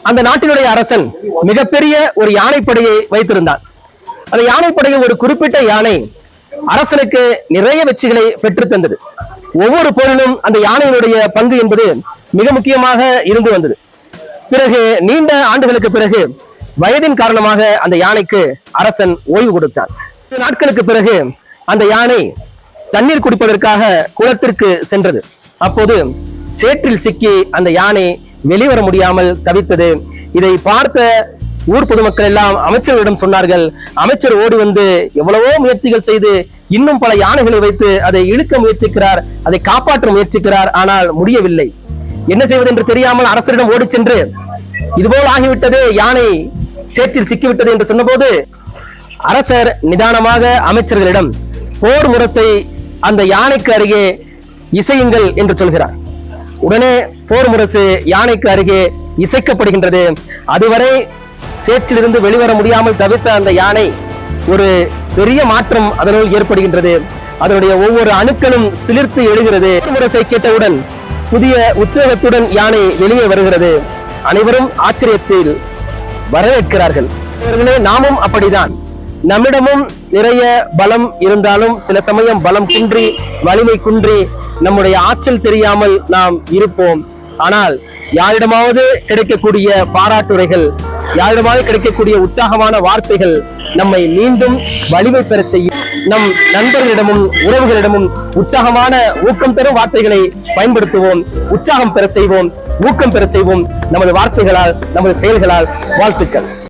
அந்த நாட்டினுடைய அரசன் மிகப்பெரிய ஒரு யானைப்படையை வைத்திருந்தான். அந்த யானைப்படையில் ஒரு குறிப்பிட்ட யானை அரசனுக்கு நிறைய வெற்றிகளை பெற்று தந்தது. ஒவ்வொரு போரிலும் அந்த யானையினுடைய பங்கு என்பது மிக முக்கியமாக இருந்து வந்தது. பிறகு நீண்ட ஆண்டுகளுக்கு பிறகு வயதின் காரணமாக அந்த யானைக்கு அரசன் ஓய்வு கொடுத்தான். நாட்களுக்கு பிறகு அந்த யானை தண்ணீர் குடிப்பதற்காக குளத்திற்கு சென்றது. அப்போது சேற்றில் சிக்கி அந்த யானை வெளிவர முடியாமல் தவித்தது. இதை பார்த்த ஊர் பொதுமக்கள் எல்லாம் அமைச்சர்களிடம் சொன்னார்கள். அமைச்சர் ஓடி வந்து எவ்வளவோ முயற்சிகள் செய்து இன்னும் பல யானைகளை வைத்து அதை இழுக்க முயற்சிக்கிறார், அதை காப்பாற்ற முயற்சிக்கிறார். ஆனால் முடியவில்லை. என்ன செய்வது என்று தெரியாமல் அரசரிடம் ஓடி சென்று இதுபோல் ஆகிவிட்டது, யானை சேற்றில் சிக்கிவிட்டது என்று சொன்னபோது அரசர் நிதானமாக அமைச்சர்களிடம் போர் முரசை அந்த யானைக்கு அருகே இசையுங்கள் என்று சொல்கிறார். உடனே போர் முரசு யானைக்கு அருகே இசைக்கப்படுகின்றது. அதுவரை சேற்றிலிருந்து வெளிவர முடியாமல் தவித்த அந்த யானை ஒரு பெரிய மாற்றம் அதனுள் ஏற்படுகின்றது. அதனுடைய ஒவ்வொரு அணுக்களும் சிலிர்த்து எழுகிறது. முரசை கேட்டவுடன் புதிய உத்வேகத்துடன் யானை வெளியே வருகிறது. அனைவரும் ஆச்சரியத்தில் வரவேற்கிறார்கள். நாமும் அப்படிதான். நம்மிடமும் நிறைய பலம் இருந்தாலும் சில சமயம் பலம் குன்றி வலிமை குன்றி நம்முடைய ஆற்றல் தெரியாமல் நாம் இருப்போம். ஆனால் யாரிடமாவது கிடைக்கக்கூடிய பாராட்டுரைகள், யாரிடமாவது கிடைக்கக்கூடிய உற்சாகமான வார்த்தைகள் நம்மை மீண்டும் வலிமை பெற செய்யும். நம் நண்பர்களிடமும் உறவுகளிடமும் உற்சாகமான ஊக்கம் பெறும் வார்த்தைகளை பயன்படுத்துவோம். உற்சாகம் பெற செய்வோம், ஊக்கம் பெற செய்வோம். நமது வார்த்தைகளால், நமது செயல்களால். வாழ்த்துக்கள்.